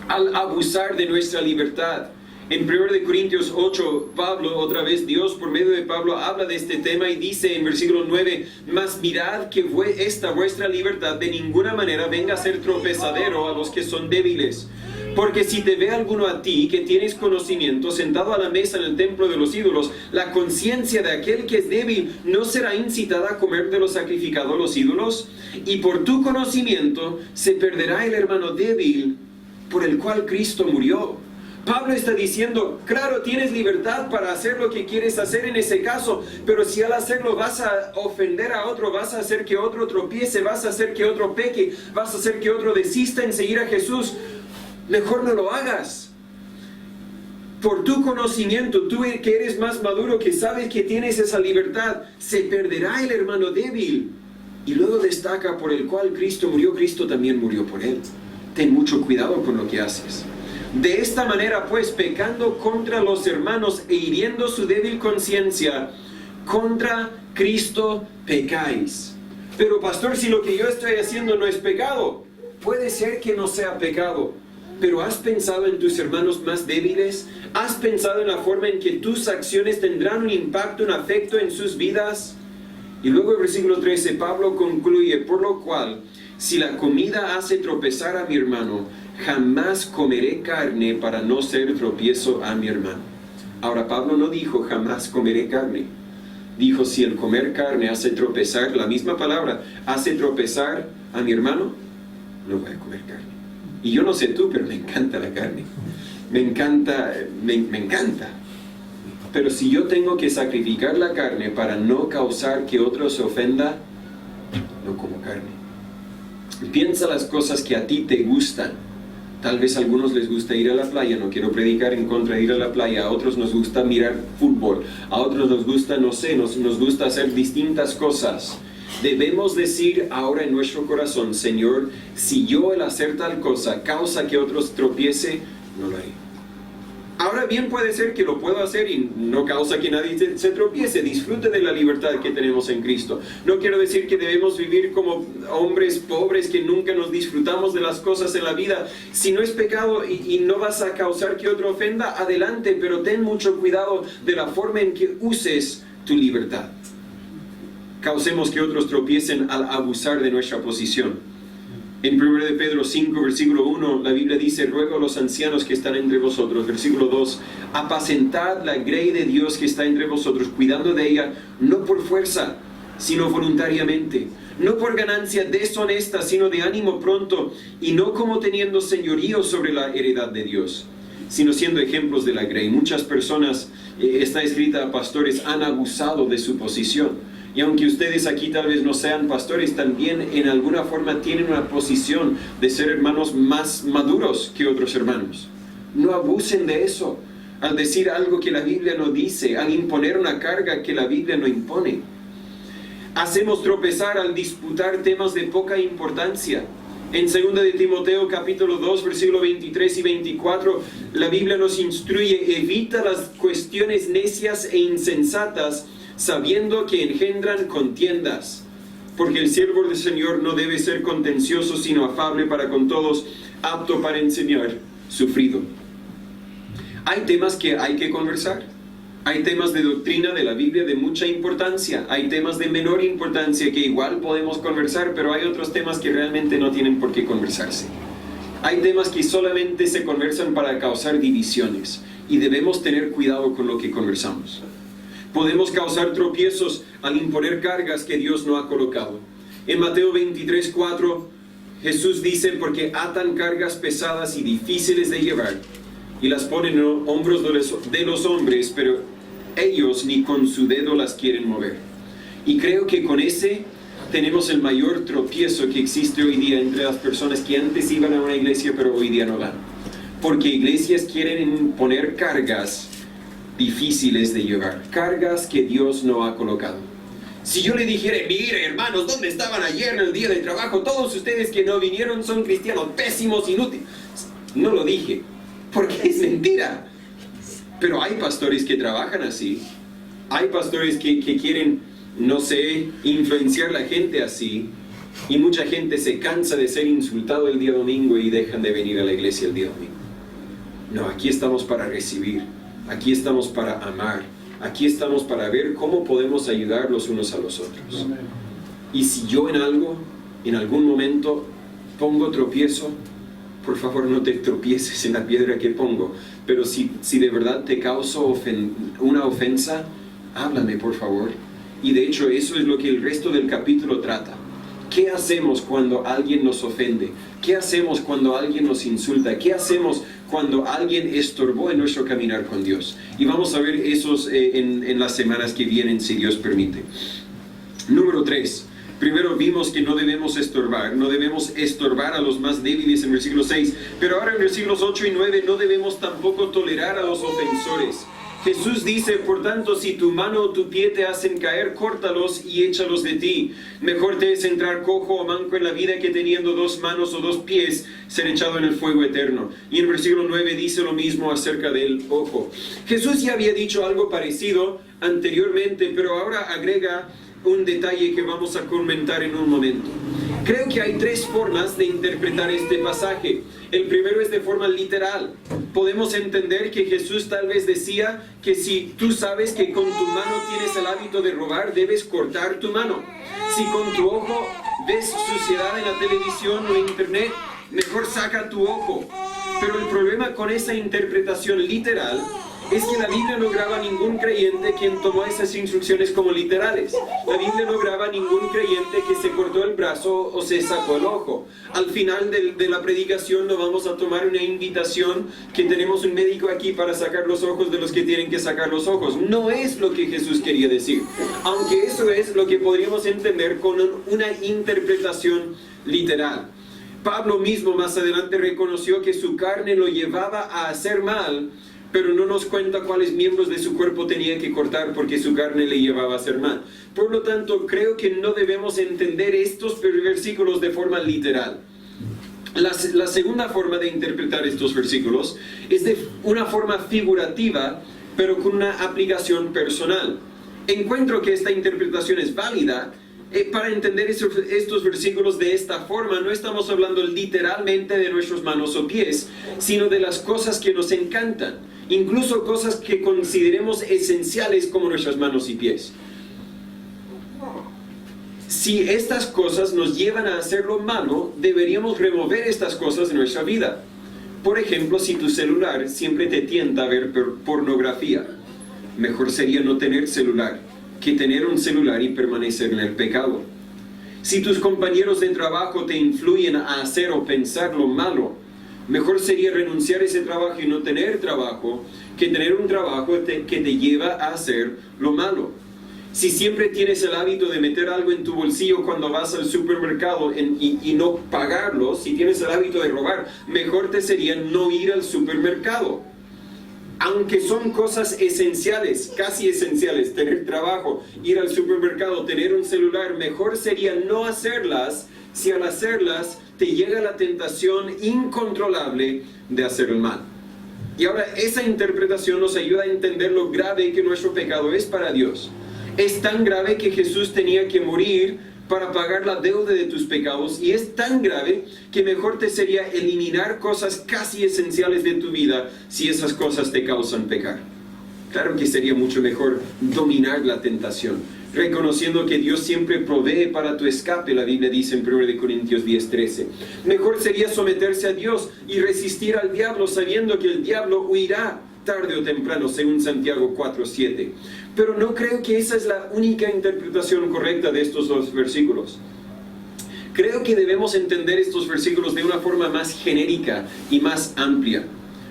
Al abusar de nuestra libertad. En 1 Corintios 8, Pablo, otra vez Dios por medio de Pablo habla de este tema y dice en versículo 9: mas mirad que esta vuestra libertad de ninguna manera venga a ser tropezadero a los que son débiles. Porque si te ve alguno a ti que tienes conocimiento sentado a la mesa en el templo de los ídolos, la conciencia de aquel que es débil no será incitada a comer de lo sacrificado a los ídolos, y por tu conocimiento se perderá el hermano débil por el cual Cristo murió. Pablo está diciendo, claro, tienes libertad para hacer lo que quieres hacer en ese caso, pero si al hacerlo vas a ofender a otro, vas a hacer que otro tropiece, vas a hacer que otro peque, vas a hacer que otro desista en seguir a Jesús, mejor no lo hagas. Por tu conocimiento, tú que eres más maduro, que sabes que tienes esa libertad, se perderá el hermano débil. Y luego destaca, por el cual Cristo murió, Cristo también murió por él. Ten mucho cuidado con lo que haces. De esta manera, pues, pecando contra los hermanos e hiriendo su débil conciencia, contra Cristo pecáis. Pero pastor, si lo que yo estoy haciendo no es pecado, puede ser que no sea pecado, pero ¿has pensado en tus hermanos más débiles? ¿Has pensado en la forma en que tus acciones tendrán un impacto, un afecto en sus vidas? Y luego el versículo 13, Pablo concluye: por lo cual, si la comida hace tropezar a mi hermano, jamás comeré carne para no ser tropiezo a mi hermano. Ahora, Pablo no dijo jamás comeré carne. Dijo, si el comer carne hace tropezar, la misma palabra, hace tropezar a mi hermano, no voy a comer carne. Y yo no sé tú, pero me encanta la carne. Me encanta. Pero si yo tengo que sacrificar la carne para no causar que otro se ofenda, no como carne. Piensa las cosas que a ti te gustan. Tal vez a algunos les gusta ir a la playa, no quiero predicar en contra de ir a la playa. A otros nos gusta mirar fútbol, a otros nos gusta, no sé, nos gusta hacer distintas cosas. Debemos decir ahora en nuestro corazón: Señor, si yo el hacer tal cosa causa que otros tropiece, no lo haré. Ahora bien, puede ser que lo pueda hacer y no causa que nadie se tropiece. Disfrute de la libertad que tenemos en Cristo. No quiero decir que debemos vivir como hombres pobres que nunca nos disfrutamos de las cosas en la vida. Si no es pecado y no vas a causar que otro ofenda, adelante, pero ten mucho cuidado de la forma en que uses tu libertad. Causemos que otros tropiecen al abusar de nuestra posición. En 1 de Pedro 5, versículo 1, la Biblia dice: ruego a los ancianos que están entre vosotros. Versículo 2, apacentad la grey de Dios que está entre vosotros, cuidando de ella, no por fuerza, sino voluntariamente, no por ganancia deshonesta, sino de ánimo pronto, y no como teniendo señorío sobre la heredad de Dios, sino siendo ejemplos de la grey. Muchas personas, está escrita, pastores, han abusado de su posición. Y aunque ustedes aquí tal vez no sean pastores, también en alguna forma tienen una posición de ser hermanos más maduros que otros hermanos. No abusen de eso al decir algo que la Biblia no dice, al imponer una carga que la Biblia no impone. Hacemos tropezar al disputar temas de poca importancia. En 2 de Timoteo capítulo 2, versículo 23 y 24, la Biblia nos instruye: evita las cuestiones necias e insensatas, sabiendo que engendran contiendas, porque el siervo del Señor no debe ser contencioso, sino afable para con todos, apto para enseñar, sufrido. Hay temas que hay que conversar. Hay temas de doctrina de la Biblia de mucha importancia. Hay temas de menor importancia que igual podemos conversar, pero hay otros temas que realmente no tienen por qué conversarse. Hay temas que solamente se conversan para causar divisiones, y debemos tener cuidado con lo que conversamos. Podemos causar tropiezos al imponer cargas que Dios no ha colocado. En Mateo 23, 4, Jesús dice: porque atan cargas pesadas y difíciles de llevar, y las ponen en los hombros de los hombres, pero ellos ni con su dedo las quieren mover. Y creo que con ese tenemos el mayor tropiezo que existe hoy día entre las personas que antes iban a una iglesia, pero hoy día no van. Porque iglesias quieren poner cargas difíciles de llevar, cargas que Dios no ha colocado. Si yo le dijera: mire hermanos, ¿dónde estaban ayer en el día del trabajo? Todos ustedes que no vinieron son cristianos pésimos, inútiles. No lo dije, porque es mentira. Pero hay pastores que trabajan así. Hay pastores que quieren, no sé, influenciar a la gente así. Y mucha gente se cansa de ser insultado el día domingo y dejan de venir a la iglesia el día domingo. No, aquí estamos para recibir. Aquí estamos para amar. Aquí estamos para ver cómo podemos ayudar los unos a los otros. Y si yo en algún momento pongo tropiezo, por favor no te tropieces en la piedra que pongo. Pero si de verdad te causo una ofensa, háblame por favor. Y de hecho eso es lo que el resto del capítulo trata. ¿Qué hacemos cuando alguien nos ofende? ¿Qué hacemos cuando alguien nos insulta? ¿Qué hacemos cuando alguien estorbó en nuestro caminar con Dios? Y vamos a ver esos en las semanas que vienen, si Dios permite. Número 3. Primero vimos que no debemos estorbar a los más débiles en versículo 6. Pero ahora en versículos 8 y 9 no debemos tampoco tolerar a los ofensores. Jesús dice: por tanto, si tu mano o tu pie te hacen caer, córtalos y échalos de ti. Mejor te es entrar cojo o manco en la vida que teniendo 2 manos o 2 pies ser echado en el fuego eterno. Y en versículo 9 dice lo mismo acerca del ojo. Jesús ya había dicho algo parecido anteriormente, pero ahora agrega un detalle que vamos a comentar en un momento. Creo que hay 3 formas de interpretar este pasaje. El primero es de forma literal. Podemos entender que Jesús tal vez decía que si tú sabes que con tu mano tienes el hábito de robar, debes cortar tu mano. Si con tu ojo ves suciedad en la televisión o internet, mejor saca tu ojo. Pero el problema con esa interpretación literal es que la Biblia no graba ningún creyente quien tomó esas instrucciones como literales. La Biblia no graba ningún creyente que se cortó el brazo o se sacó el ojo. Al final de la predicación no vamos a tomar una invitación que tenemos un médico aquí para sacar los ojos de los que tienen que sacar los ojos. No es lo que Jesús quería decir, aunque eso es lo que podríamos entender con una interpretación literal. Pablo mismo más adelante reconoció que su carne lo llevaba a hacer mal, pero no nos cuenta cuáles miembros de su cuerpo tenía que cortar porque su carne le llevaba a hacer mal. Por lo tanto, creo que no debemos entender estos versículos de forma literal. La segunda forma de interpretar estos versículos es de una forma figurativa, pero con una aplicación personal. Encuentro que esta interpretación es válida. Para entender estos versículos de esta forma, no estamos hablando literalmente de nuestras manos o pies, sino de las cosas que nos encantan, incluso cosas que consideremos esenciales como nuestras manos y pies. Si estas cosas nos llevan a hacer lo malo, deberíamos remover estas cosas de nuestra vida. Por ejemplo, si tu celular siempre te tienta a ver pornografía, mejor sería no tener celular que tener un celular y permanecer en el pecado. Si tus compañeros de trabajo te influyen a hacer o pensar lo malo, mejor sería renunciar a ese trabajo y no tener trabajo que tener un trabajo que te lleva a hacer lo malo. Si siempre tienes el hábito de meter algo en tu bolsillo cuando vas al supermercado y no pagarlo, si tienes el hábito de robar, mejor te sería no ir al supermercado. Aunque son cosas esenciales, casi esenciales, tener trabajo, ir al supermercado, tener un celular, mejor sería no hacerlas si al hacerlas te llega la tentación incontrolable de hacer el mal. Y ahora esa interpretación nos ayuda a entender lo grave que nuestro pecado es para Dios. Es tan grave que Jesús tenía que morir para pagar la deuda de tus pecados, y es tan grave que mejor te sería eliminar cosas casi esenciales de tu vida si esas cosas te causan pecar. Claro que sería mucho mejor dominar la tentación, reconociendo que Dios siempre provee para tu escape. La Biblia dice en 1 Corintios 10:13. Mejor sería someterse a Dios y resistir al diablo, sabiendo que el diablo huirá tarde o temprano, según Santiago 4:7. Pero no creo que esa es la única interpretación correcta de estos dos versículos. Creo que debemos entender estos versículos de una forma más genérica y más amplia.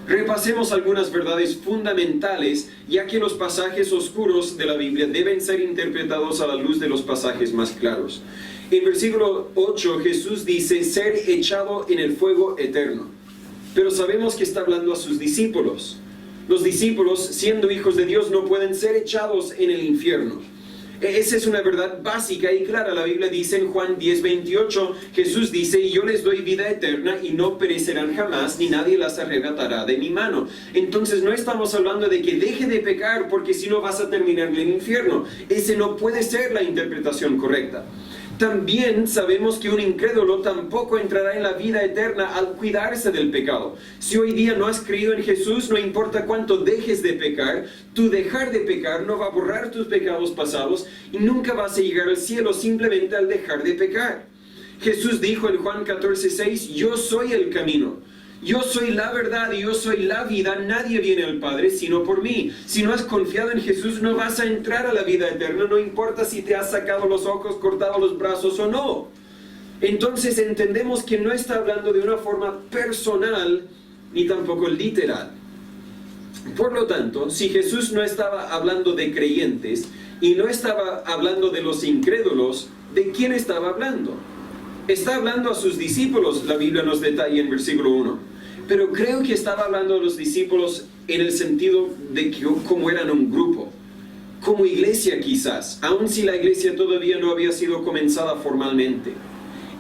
Repasemos algunas verdades fundamentales, ya que los pasajes oscuros de la Biblia deben ser interpretados a la luz de los pasajes más claros. En versículo 8, Jesús dice ser echado en el fuego eterno. Pero sabemos que está hablando a sus discípulos. Los discípulos, siendo hijos de Dios, no pueden ser echados en el infierno. Esa es una verdad básica y clara. La Biblia dice en Juan 10:28, Jesús dice, y yo les doy vida eterna y no perecerán jamás, ni nadie las arrebatará de mi mano. Entonces no estamos hablando de que deje de pecar, porque si no vas a terminar en el infierno. Ese no puede ser la interpretación correcta. También sabemos que un incrédulo tampoco entrará en la vida eterna al cuidarse del pecado. Si hoy día no has creído en Jesús, no importa cuánto dejes de pecar, tu dejar de pecar no va a borrar tus pecados pasados y nunca vas a llegar al cielo simplemente al dejar de pecar. Jesús dijo en Juan 14:6, yo soy el camino. Yo soy la verdad y yo soy la vida. Nadie viene al Padre sino por mí. Si no has confiado en Jesús, no vas a entrar a la vida eterna. No importa si te has sacado los ojos, cortado los brazos o no. Entonces entendemos que no está hablando de una forma personal ni tampoco literal. Por lo tanto, si Jesús no estaba hablando de creyentes y no estaba hablando de los incrédulos, ¿de quién estaba hablando? Está hablando a sus discípulos, la Biblia nos detalla en versículo 1. Pero creo que estaba hablando a los discípulos en el sentido de que como eran un grupo, como iglesia quizás, aun si la iglesia todavía no había sido comenzada formalmente.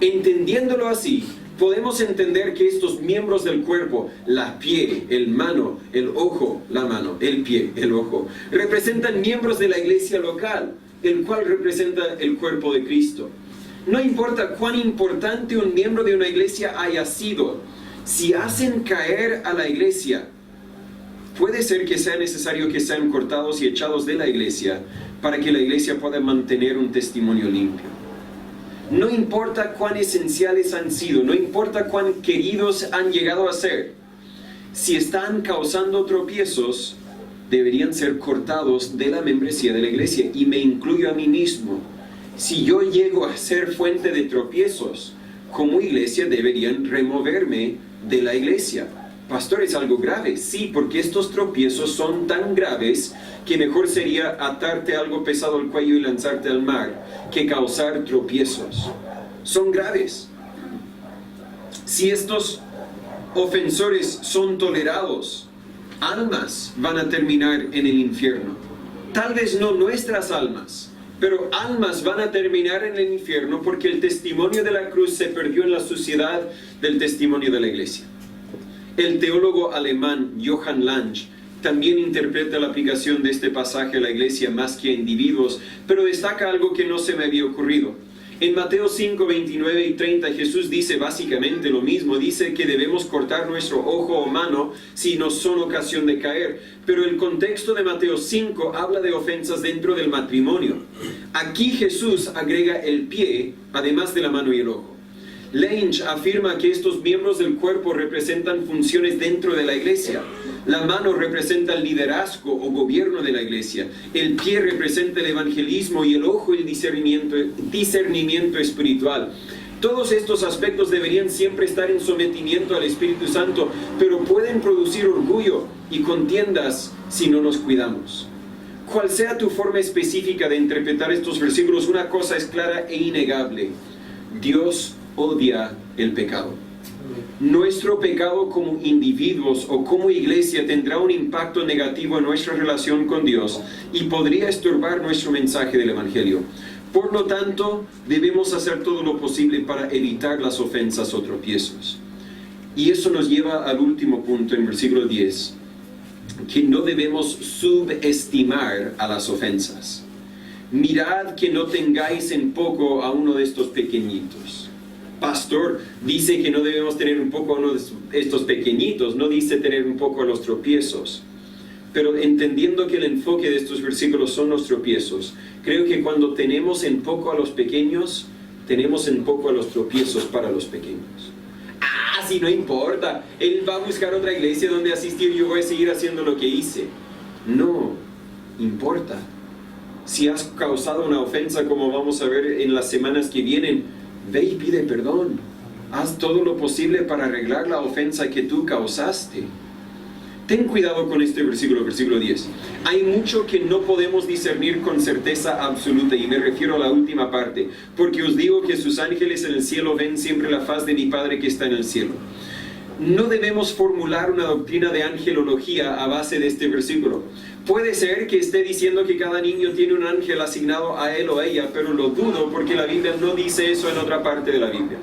Entendiéndolo así, podemos entender que estos miembros del cuerpo, la pie, el mano, el ojo, la mano, el pie, el ojo, representan miembros de la iglesia local, el cual representa el cuerpo de Cristo. No importa cuán importante un miembro de una iglesia haya sido, si hacen caer a la iglesia, puede ser que sea necesario que sean cortados y echados de la iglesia para que la iglesia pueda mantener un testimonio limpio. No importa cuán esenciales han sido, no importa cuán queridos han llegado a ser, si están causando tropiezos, deberían ser cortados de la membresía de la iglesia, y me incluyo a mí mismo. Si yo llego a ser fuente de tropiezos, como iglesia deberían removerme de la iglesia. Pastor, ¿es algo grave? Sí, porque estos tropiezos son tan graves que mejor sería atarte algo pesado al cuello y lanzarte al mar que causar tropiezos. Son graves. Si estos ofensores son tolerados, almas van a terminar en el infierno. Tal vez no nuestras almas, pero almas van a terminar en el infierno porque el testimonio de la cruz se perdió en la suciedad del testimonio de la iglesia. El teólogo alemán Johann Lange también interpreta la aplicación de este pasaje a la iglesia más que a individuos, pero destaca algo que no se me había ocurrido. En Mateo 5, 29 y 30 Jesús dice básicamente lo mismo, dice que debemos cortar nuestro ojo o mano si nos son ocasión de caer, pero el contexto de Mateo 5 habla de ofensas dentro del matrimonio. Aquí Jesús agrega el pie, además de la mano y el ojo. Lange afirma que estos miembros del cuerpo representan funciones dentro de la iglesia. La mano representa el liderazgo o gobierno de la iglesia. El pie representa el evangelismo y el ojo el discernimiento espiritual. Todos estos aspectos deberían siempre estar en sometimiento al Espíritu Santo, pero pueden producir orgullo y contiendas si no nos cuidamos. Cual sea tu forma específica de interpretar estos versículos, una cosa es clara e innegable: Dios odia el pecado. Nuestro pecado como individuos o como iglesia tendrá un impacto negativo en nuestra relación con Dios y podría estorbar nuestro mensaje del Evangelio. Por lo tanto, debemos hacer todo lo posible para evitar las ofensas o tropiezos. Y eso nos lleva al último punto en versículo 10, que no debemos subestimar a las ofensas. Mirad que no tengáis en poco a uno de estos pequeñitos. Pastor dice que no debemos tener un poco a uno de estos pequeñitos, no dice tener un poco a los tropiezos. Pero entendiendo que el enfoque de estos versículos son los tropiezos, creo que cuando tenemos en poco a los pequeños, tenemos en poco a los tropiezos para los pequeños. Ah, si no importa, él va a buscar otra iglesia donde asistir, yo voy a seguir haciendo lo que hice. No, importa. Si has causado una ofensa, como vamos a ver en las semanas que vienen, ve y pide perdón. Haz todo lo posible para arreglar la ofensa que tú causaste. Ten cuidado con este versículo 10. Hay mucho que no podemos discernir con certeza absoluta, y me refiero a la última parte, porque os digo que sus ángeles en el cielo ven siempre la faz de mi Padre que está en el cielo. No debemos formular una doctrina de angelología a base de este versículo. Puede ser que esté diciendo que cada niño tiene un ángel asignado a él o a ella, pero lo dudo porque la Biblia no dice eso en otra parte de la Biblia.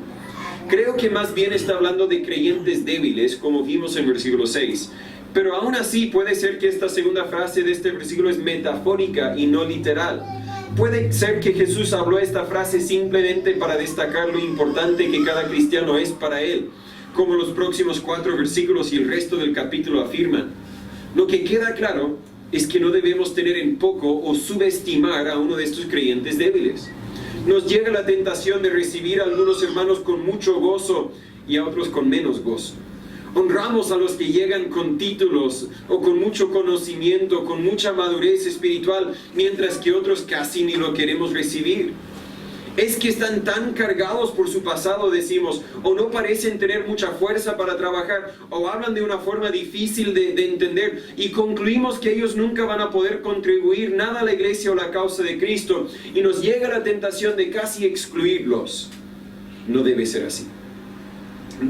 Creo que más bien está hablando de creyentes débiles, como vimos en versículo 6. Pero aún así puede ser que esta segunda frase de este versículo es metafórica y no literal. Puede ser que Jesús habló esta frase simplemente para destacar lo importante que cada cristiano es para él, como los próximos 4 versículos y el resto del capítulo afirman. Lo que queda claro es que no debemos tener en poco o subestimar a uno de estos creyentes débiles. Nos llega la tentación de recibir a algunos hermanos con mucho gozo y a otros con menos gozo. Honramos a los que llegan con títulos o con mucho conocimiento, con mucha madurez espiritual, mientras que otros casi ni lo queremos recibir. Es que están tan cargados por su pasado, decimos, o no parecen tener mucha fuerza para trabajar, o hablan de una forma difícil de entender, y concluimos que ellos nunca van a poder contribuir nada a la iglesia o la causa de Cristo, y nos llega la tentación de casi excluirlos. No debe ser así.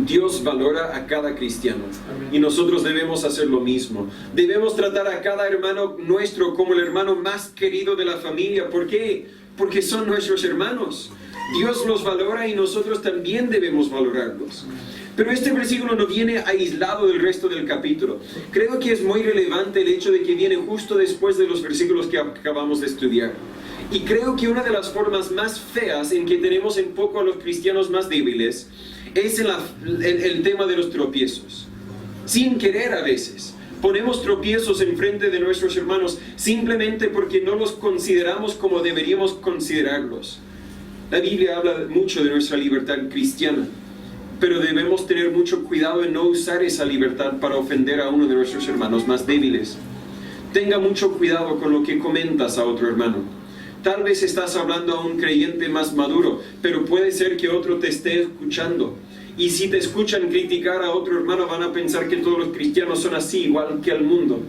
Dios valora a cada cristiano y nosotros debemos hacer lo mismo. Debemos tratar a cada hermano nuestro como el hermano más querido de la familia. ¿Por qué? Porque son nuestros hermanos. Dios los valora y nosotros también debemos valorarlos. Pero este versículo no viene aislado del resto del capítulo. Creo que es muy relevante el hecho de que viene justo después de los versículos que acabamos de estudiar. Y creo que una de las formas más feas en que tenemos en poco a los cristianos más débiles es el tema de los tropiezos. Sin querer a veces ponemos tropiezos enfrente de nuestros hermanos simplemente porque no los consideramos como deberíamos considerarlos. La Biblia habla mucho de nuestra libertad cristiana, pero debemos tener mucho cuidado en no usar esa libertad para ofender a uno de nuestros hermanos más débiles. Tenga mucho cuidado con lo que comentas a otro hermano. Tal vez estás hablando a un creyente más maduro, pero puede ser que otro te esté escuchando. Y si te escuchan criticar a otro hermano, van a pensar que todos los cristianos son así, igual que al mundo.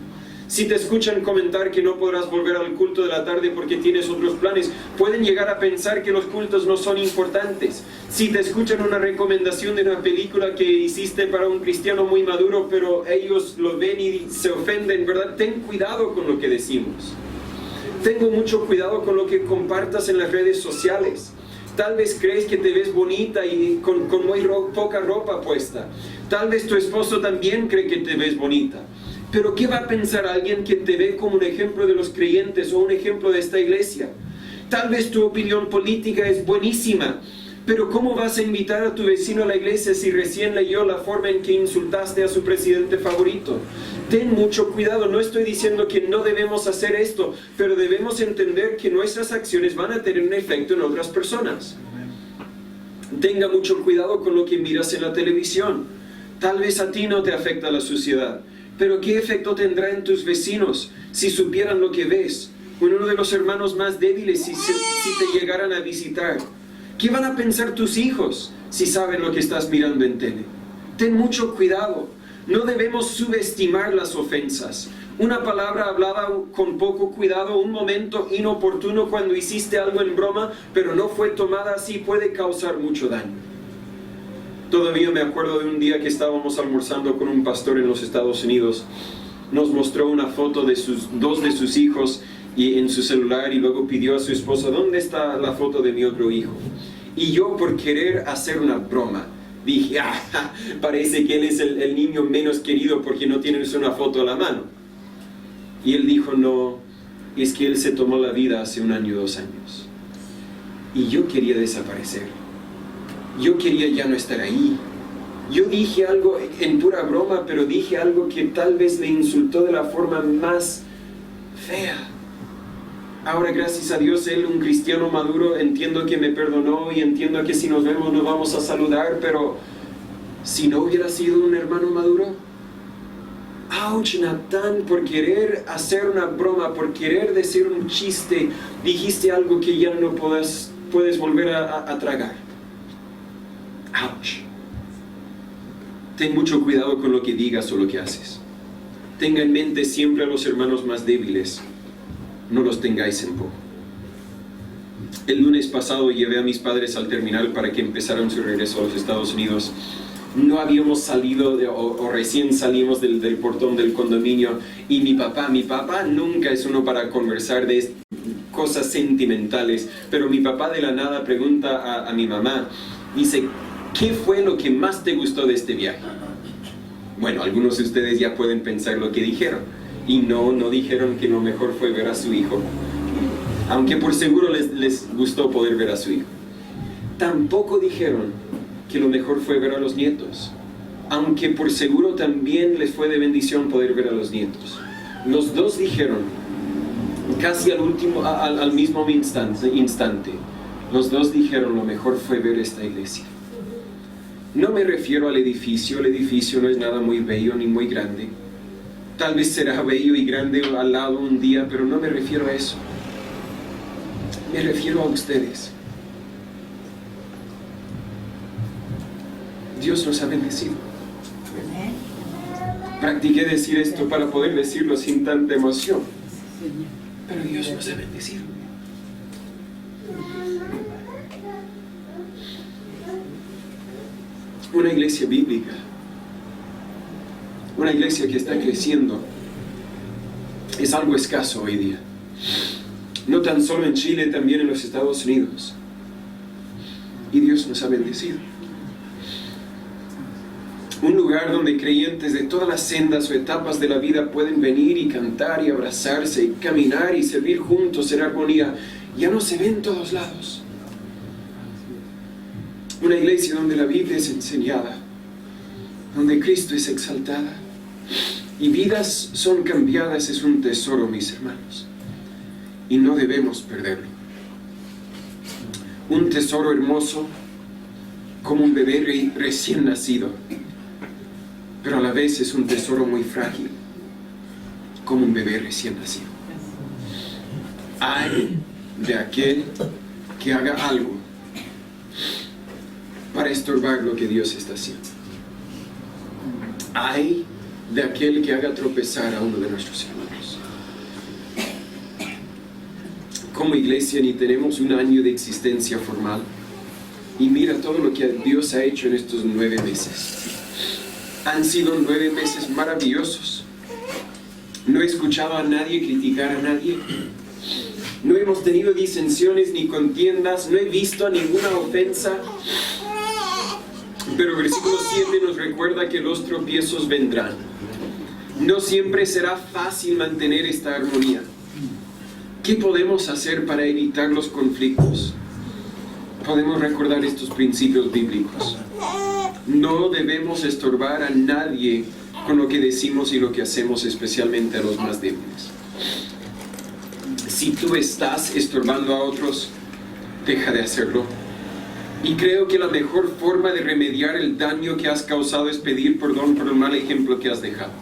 Si te escuchan comentar que no podrás volver al culto de la tarde porque tienes otros planes, pueden llegar a pensar que los cultos no son importantes. Si te escuchan una recomendación de una película que hiciste para un cristiano muy maduro, pero ellos lo ven y se ofenden, ¿verdad? Ten cuidado con lo que decimos. Tengo mucho cuidado con lo que compartas en las redes sociales. Tal vez crees que te ves bonita y con muy poca ropa puesta. Tal vez tu esposo también cree que te ves bonita. Pero ¿qué va a pensar alguien que te ve como un ejemplo de los creyentes o un ejemplo de esta iglesia? Tal vez tu opinión política es buenísima, pero ¿cómo vas a invitar a tu vecino a la iglesia si recién leyó la forma en que insultaste a su presidente favorito? Ten mucho cuidado, no estoy diciendo que no debemos hacer esto, pero debemos entender que nuestras acciones van a tener un efecto en otras personas. Tenga mucho cuidado con lo que miras en la televisión. Tal vez a ti no te afecta la suciedad, pero ¿qué efecto tendrá en tus vecinos si supieran lo que ves? Uno de los hermanos más débiles si te llegaran a visitar. ¿Qué van a pensar tus hijos si saben lo que estás mirando en tele? Ten mucho cuidado. No debemos subestimar las ofensas. Una palabra hablada con poco cuidado, un momento inoportuno cuando hiciste algo en broma, pero no fue tomada así, puede causar mucho daño. Todavía me acuerdo de un día que estábamos almorzando con un pastor en los Estados Unidos. Nos mostró una foto de dos de sus hijos y en su celular, y luego pidió a su esposa: ¿dónde está la foto de mi otro hijo? Y yo, por querer hacer una broma, dije: parece que él es el niño menos querido porque no tienes una foto a la mano. Y él dijo: no, es que él se tomó la vida hace 1 año, 2 años. Y yo quería desaparecer. Yo quería ya no estar ahí. Yo dije algo en pura broma, pero dije algo que tal vez le insultó de la forma más fea. Ahora, gracias a Dios, él, un cristiano maduro, entiendo que me perdonó y entiendo que si nos vemos nos vamos a saludar, pero si no hubiera sido un hermano maduro, ¡ouch, Natán! Por querer hacer una broma, por querer decir un chiste, dijiste algo que ya no puedes volver a tragar. ¡Ouch! Ten mucho cuidado con lo que digas o lo que haces. Tenga en mente siempre a los hermanos más débiles. No los tengáis en poco. El lunes pasado llevé a mis padres al terminal para que empezaran su regreso a los Estados Unidos. No habíamos salido o recién salimos del portón del condominio, y mi papá nunca es uno para conversar de cosas sentimentales, pero mi papá de la nada pregunta a mi mamá, dice: ¿qué fue lo que más te gustó de este viaje? Bueno, algunos de ustedes ya pueden pensar lo que dijeron. Y no dijeron que lo mejor fue ver a su hijo, aunque por seguro les gustó poder ver a su hijo. Tampoco dijeron que lo mejor fue ver a los nietos, aunque por seguro también les fue de bendición poder ver a los nietos. Los dos dijeron, casi al mismo instante, los dos dijeron: lo mejor fue ver esta iglesia. No me refiero al edificio. El edificio no es nada muy bello ni muy grande. Tal vez será bello y grande al lado un día, pero no me refiero a eso. Me refiero a ustedes. Dios nos ha bendecido. Practiqué decir esto para poder decirlo sin tanta emoción, pero Dios nos ha bendecido. Una iglesia bíblica, una iglesia que está creciendo, es algo escaso hoy día. No tan solo en Chile, también en los Estados Unidos. Y Dios nos ha bendecido. Un lugar donde creyentes de todas las sendas o etapas de la vida pueden venir y cantar y abrazarse y caminar y servir juntos en armonía. Ya no se ve en todos lados. Una iglesia donde la Biblia es enseñada, donde Cristo es exaltada y vidas son cambiadas, es un tesoro, mis hermanos, y no debemos perderlo. Un tesoro hermoso, como un bebé recién nacido, pero a la vez es un tesoro muy frágil, como un bebé recién nacido. Ay de aquel que haga algo para estorbar lo que Dios está haciendo. Ay de aquel que haga tropezar a uno de nuestros hermanos. Como iglesia ni tenemos un año de existencia formal, y mira todo lo que Dios ha hecho en estos 9 meses. Han sido 9 meses maravillosos. No he escuchado a nadie criticar a nadie. No hemos tenido disensiones ni contiendas, no he visto ninguna ofensa. Pero versículo 7 nos recuerda que los tropiezos vendrán. No siempre será fácil mantener esta armonía. ¿Qué podemos hacer para evitar los conflictos? Podemos recordar estos principios bíblicos. No debemos estorbar a nadie con lo que decimos y lo que hacemos, especialmente a los más débiles. Si tú estás estorbando a otros, deja de hacerlo. Y creo que la mejor forma de remediar el daño que has causado es pedir perdón por el mal ejemplo que has dejado.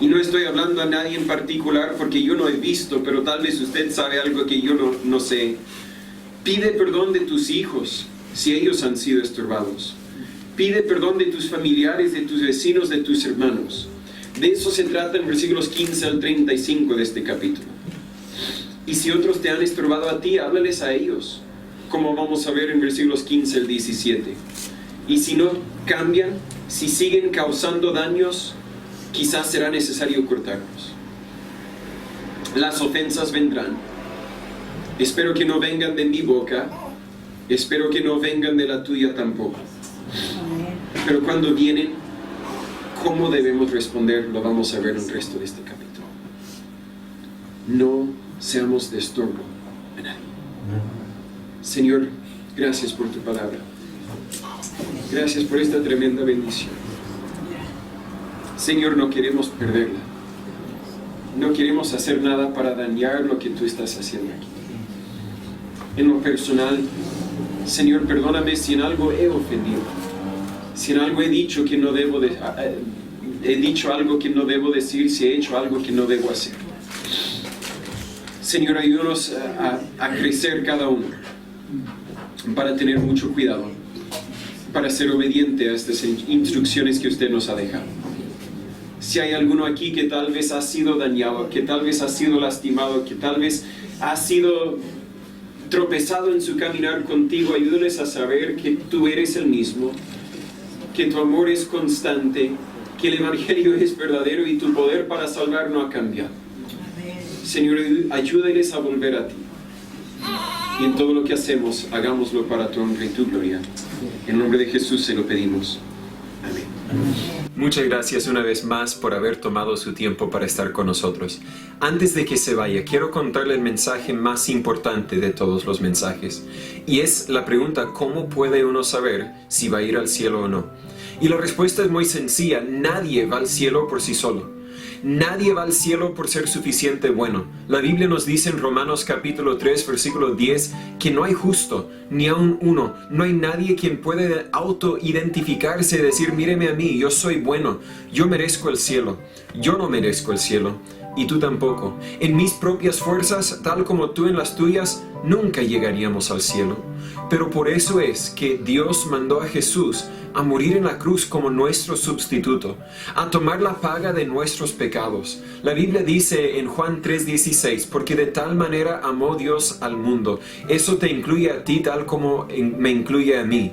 Y no estoy hablando a nadie en particular porque yo no he visto, pero tal vez usted sabe algo que yo no sé. Pide perdón de tus hijos si ellos han sido estorbados. Pide perdón de tus familiares, de tus vecinos, de tus hermanos. De eso se trata en versículos 15 al 35 de este capítulo. Y si otros te han estorbado a ti, háblales a ellos, como vamos a ver en versículos 15 al 17. Y si no cambian, si siguen causando daños, quizás será necesario cortarlos. Las ofensas vendrán. Espero que no vengan de mi boca. Espero que no vengan de la tuya tampoco. Pero cuando vienen, ¿cómo debemos responder? Lo vamos a ver en el resto de este capítulo. No seamos de estorbo a nadie. Señor, gracias por tu palabra. Gracias por esta tremenda bendición. Señor, no queremos perderla. No queremos hacer nada para dañar lo que tú estás haciendo aquí. En lo personal, Señor, perdóname si en algo he ofendido. Si en algo he dicho que no debo he dicho algo que no debo decir, si he hecho algo que no debo hacer. Señor, ayúdanos a crecer cada uno, para tener mucho cuidado, para ser obediente a estas instrucciones que usted nos ha dejado. Si hay alguno aquí que tal vez ha sido dañado, que tal vez ha sido lastimado, que tal vez ha sido tropezado en su caminar contigo, ayúdales a saber que tú eres el mismo, que tu amor es constante, que el Evangelio es verdadero y tu poder para salvar no ha cambiado. Señor, ayúdales a volver a ti. Y en todo lo que hacemos, hagámoslo para tu honra y tu gloria. En nombre de Jesús se lo pedimos. Amén. Muchas gracias una vez más por haber tomado su tiempo para estar con nosotros. Antes de que se vaya, quiero contarle el mensaje más importante de todos los mensajes. Y es la pregunta, ¿cómo puede uno saber si va a ir al cielo o no? Y la respuesta es muy sencilla, nadie va al cielo por sí solo. Nadie va al cielo por ser suficiente bueno. La Biblia nos dice en Romanos capítulo 3, versículo 10, que no hay justo, ni aun uno. No hay nadie quien puede autoidentificarse y decir, míreme a mí, yo soy bueno, yo merezco el cielo. Yo no merezco el cielo, y tú tampoco. En mis propias fuerzas, tal como tú en las tuyas, nunca llegaríamos al cielo. Pero por eso es que Dios mandó a Jesús a morir en la cruz como nuestro sustituto, a tomar la paga de nuestros pecados. La Biblia dice en Juan 3:16, porque de tal manera amó Dios al mundo. Eso te incluye a ti tal como me incluye a mí.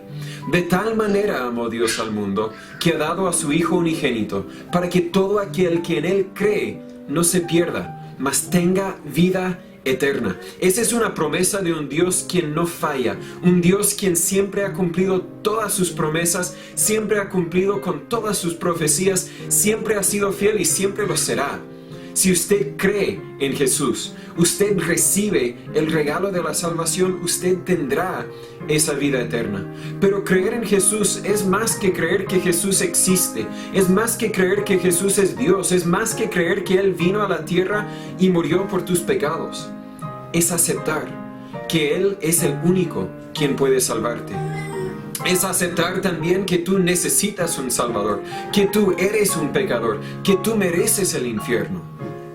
De tal manera amó Dios al mundo, que ha dado a su Hijo unigénito, para que todo aquel que en Él cree no se pierda, mas tenga vida eterna. Esa es una promesa de un Dios quien no falla, un Dios quien siempre ha cumplido todas sus promesas, siempre ha cumplido con todas sus profecías, siempre ha sido fiel y siempre lo será. Si usted cree en Jesús, usted recibe el regalo de la salvación, usted tendrá esa vida eterna. Pero creer en Jesús es más que creer que Jesús existe, es más que creer que Jesús es Dios, es más que creer que Él vino a la tierra y murió por tus pecados. Es aceptar que Él es el único quien puede salvarte. Es aceptar también que tú necesitas un Salvador, que tú eres un pecador, que tú mereces el infierno.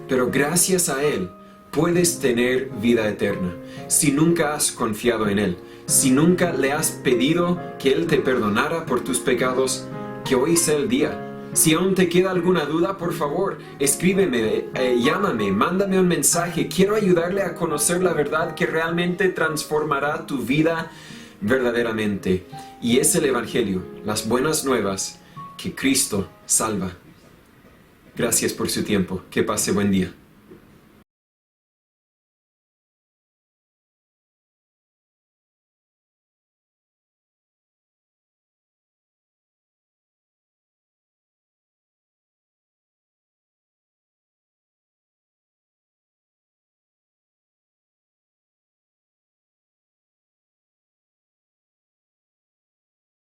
Pero gracias a Él puedes tener vida eterna. Si nunca has confiado en Él, si nunca le has pedido que Él te perdonara por tus pecados, que hoy sea el día. Si aún te queda alguna duda, por favor, escríbeme, llámame, mándame un mensaje. Quiero ayudarle a conocer la verdad que realmente transformará tu vida verdaderamente. Y es el Evangelio, las buenas nuevas, que Cristo salva. Gracias por su tiempo. Que pase buen día.